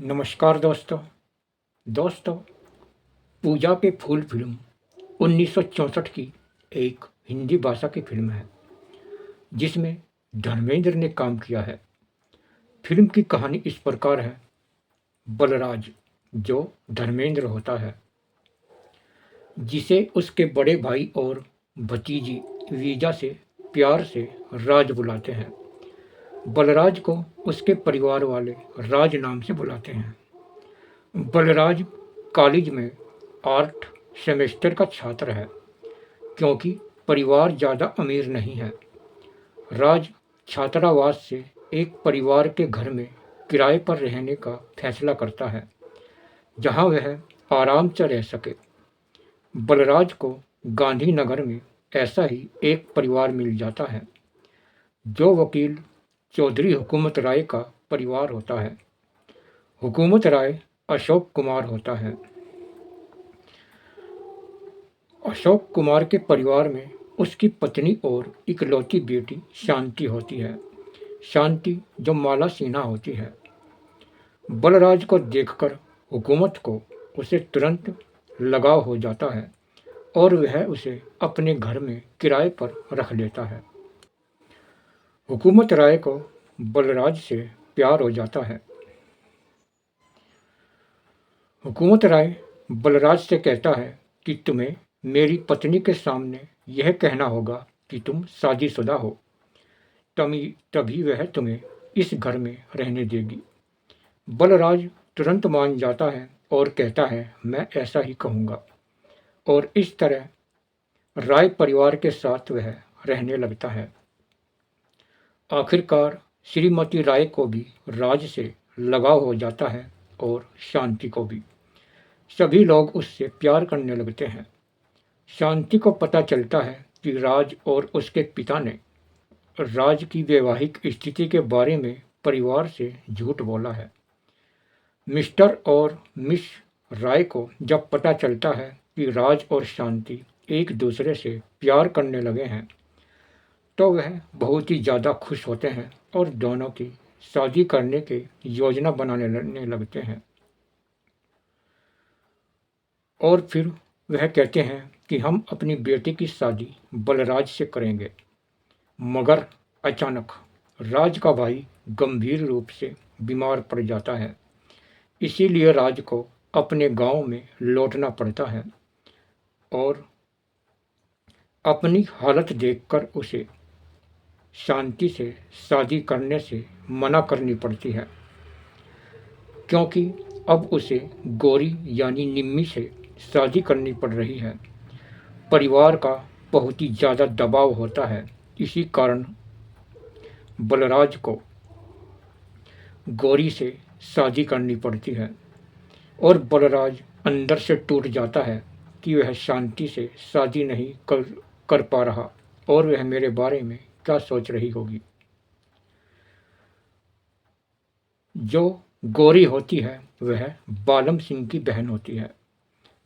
नमस्कार दोस्तों। पूजा के फूल फिल्म 1964 की एक हिंदी भाषा की फिल्म है जिसमें धर्मेंद्र ने काम किया है। फिल्म की कहानी इस प्रकार है। बलराज, जो धर्मेंद्र होता है, जिसे उसके बड़े भाई और भतीजी वीजा से प्यार से राज बुलाते हैं। बलराज को उसके परिवार वाले राज नाम से बुलाते हैं। बलराज कॉलेज में आर्ट सेमेस्टर का छात्र है क्योंकि परिवार ज़्यादा अमीर नहीं है। राज छात्रावास से एक परिवार के घर में किराए पर रहने का फैसला करता है जहां वह आराम से रह सके। बलराज को गांधीनगर में ऐसा ही एक परिवार मिल जाता है जो वकील चौधरी हुकूमत राय का परिवार होता है। हुकूमत राय अशोक कुमार होता है। अशोक कुमार के परिवार में उसकी पत्नी और इकलौती बेटी शांति होती है। शांति जो माला सिन्हा होती है। बलराज को देखकर हुकूमत को उसे तुरंत लगाव हो जाता है और वह उसे अपने घर में किराए पर रख लेता है। हुकूमत राय को बलराज से प्यार हो जाता है। हुकूमत राय बलराज से कहता है कि तुम्हें मेरी पत्नी के सामने यह कहना होगा कि तुम शादीशुदा हो, तभी वह तुम्हें इस घर में रहने देगी। बलराज तुरंत मान जाता है और कहता है मैं ऐसा ही कहूँगा, और इस तरह राय परिवार के साथ वह रहने लगता है। आखिरकार श्रीमती राय को भी राज से लगाव हो जाता है और शांति को भी। सभी लोग उससे प्यार करने लगते हैं। शांति को पता चलता है कि राज और उसके पिता ने राज की वैवाहिक स्थिति के बारे में परिवार से झूठ बोला है। मिस्टर और मिस राय को जब पता चलता है कि राज और शांति एक दूसरे से प्यार करने लगे हैं तो वह बहुत ही ज़्यादा खुश होते हैं और दोनों की शादी करने की योजना बनाने लगते हैं। और फिर वह कहते हैं कि हम अपनी बेटी की शादी बलराज से करेंगे। मगर अचानक राज का भाई गंभीर रूप से बीमार पड़ जाता है। इसीलिए राज को अपने गांव में लौटना पड़ता है और अपनी हालत देखकर उसे शांति से शादी करने से मना करनी पड़ती है क्योंकि अब उसे गौरी यानी निम्मी से शादी करनी पड़ रही है। परिवार का बहुत ही ज़्यादा दबाव होता है। इसी कारण बलराज को गौरी से शादी करनी पड़ती है और बलराज अंदर से टूट जाता है कि वह शांति से शादी नहीं कर पा रहा और वह मेरे बारे में क्या सोच रही होगी। जो गौरी होती है वह बालम सिंह की बहन होती है।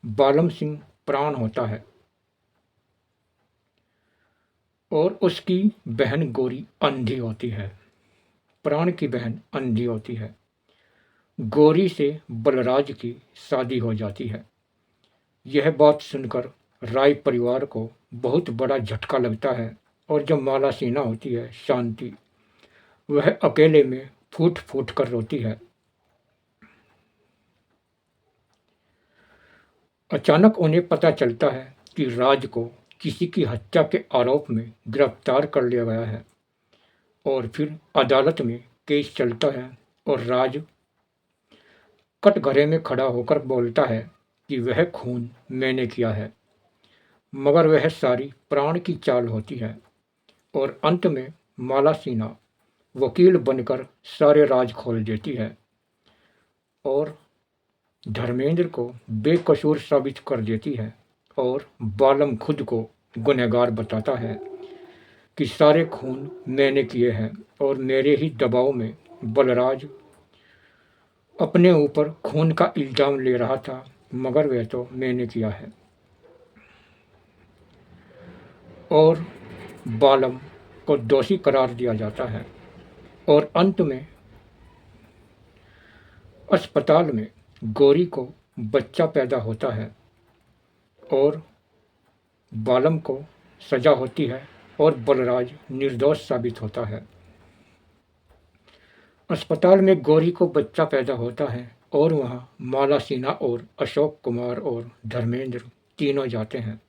बालम सिंह प्राण होता है और उसकी बहन गौरी अंधी होती है। प्राण की बहन अंधी होती है। गौरी से बलराज की शादी हो जाती है। यह बात सुनकर राय परिवार को बहुत बड़ा झटका लगता है और जो माला सिन्हा होती है शांति, वह अकेले में फूट फूट कर रोती है। अचानक उन्हें पता चलता है कि राज को किसी की हत्या के आरोप में गिरफ्तार कर लिया गया है और फिर अदालत में केस चलता है और राज कटघरे में खड़ा होकर बोलता है कि वह खून मैंने किया है। मगर वह सारी प्राण की चाल होती है और अंत में माला सिन्हा वकील बनकर सारे राज खोल देती है और धर्मेंद्र को बेकसूर साबित कर देती है और बालम खुद को गुनहगार बताता है कि सारे खून मैंने किए हैं और मेरे ही दबाव में बलराज अपने ऊपर खून का इल्ज़ाम ले रहा था, मगर वह तो मैंने किया है। और बालम को दोषी करार दिया जाता है और अंत में अस्पताल में गौरी को बच्चा पैदा होता है और बालम को सजा होती है और बलराज निर्दोष साबित होता है। अस्पताल में गौरी को बच्चा पैदा होता है और वहां माला सिन्हा और अशोक कुमार और धर्मेंद्र तीनों जाते हैं।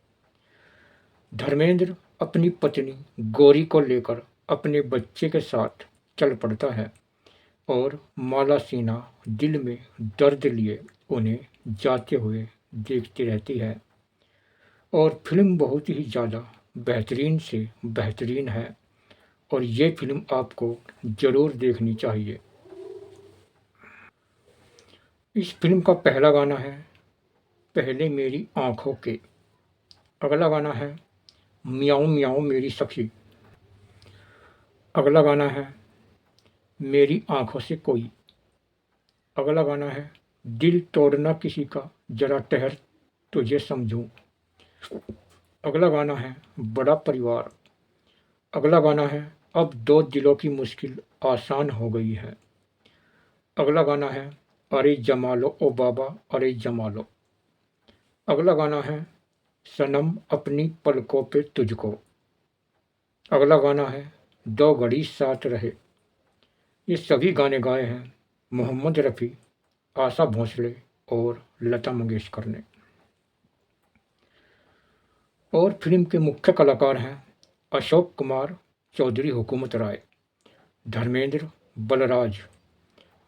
धर्मेंद्र अपनी पत्नी गौरी को लेकर अपने बच्चे के साथ चल पड़ता है और माला सिन्हा दिल में दर्द लिए उन्हें जाते हुए देखती रहती है। और फिल्म बहुत ही ज़्यादा बेहतरीन से बेहतरीन है और ये फिल्म आपको ज़रूर देखनी चाहिए। इस फिल्म का पहला गाना है पहले मेरी आँखों के। अगला गाना है म्याऊं म्याऊं मेरी सखी। अगला गाना है मेरी आँखों से कोई। अगला गाना है दिल तोड़ना किसी का जरा ठहर तुझे समझूं। अगला गाना है बड़ा परिवार। अगला गाना है अब दो दिलों की मुश्किल आसान हो गई है। अगला गाना है अरे जमालो ओ बाबा अरे जमालो। अगला गाना है सनम अपनी पलकों पे तुझको। अगला गाना है दो घड़ी साथ रहे। ये सभी गाने गाए हैं मोहम्मद रफ़ी, आशा भोसले और लता मंगेशकर ने। और फिल्म के मुख्य कलाकार हैं अशोक कुमार चौधरी, हुकूमत राय, धर्मेंद्र, बलराज,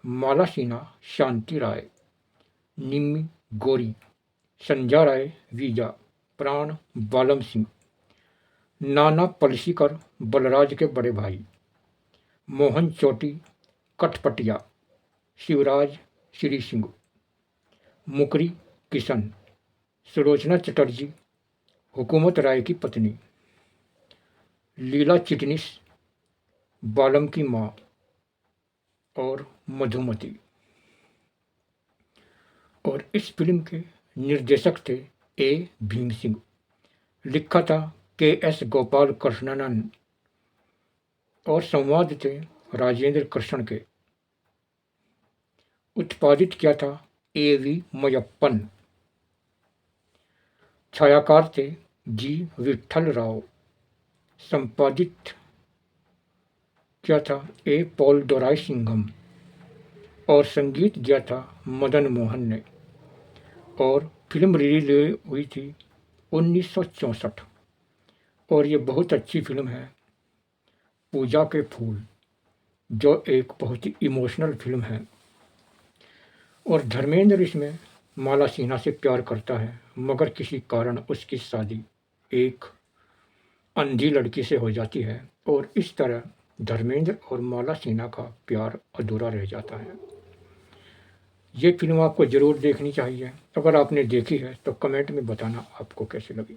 माला सिन्हा, शांति राय, निम्मी गौरी, संजा राय वीजा, प्राण बालम सिंह, नाना पलसीकर बलराज के बड़े भाई, मोहन चोटी कठपटिया, शिवराज श्री सिंह, मुकरी किशन, सुलोचना चटर्जी हुकूमत राय की पत्नी, लीला चिटनिस बालम की माँ और मधुमती। और इस फिल्म के निर्देशक थे ए भीम सिंह। लिखा था के एस गोपाल कृष्णन और संवाद थे राजेंद्र कृष्ण के। उत्पादित किया था ए वी मयप्पन। छायाकार थे जी विठल राव। संपादित किया था ए पॉल दोराई सिंघम और संगीत दिया था मदन मोहन ने। और फिल्म रिलीज हुई थी 1964 और ये बहुत अच्छी फिल्म है पूजा के फूल, जो एक बहुत ही इमोशनल फिल्म है। और धर्मेंद्र इसमें माला सिन्हा से प्यार करता है मगर किसी कारण उसकी शादी एक अंधी लड़की से हो जाती है और इस तरह धर्मेंद्र और माला सिन्हा का प्यार अधूरा रह जाता है। ये फिल्म आपको ज़रूर देखनी चाहिए। अगर आपने देखी है तो कमेंट में बताना आपको कैसी लगी।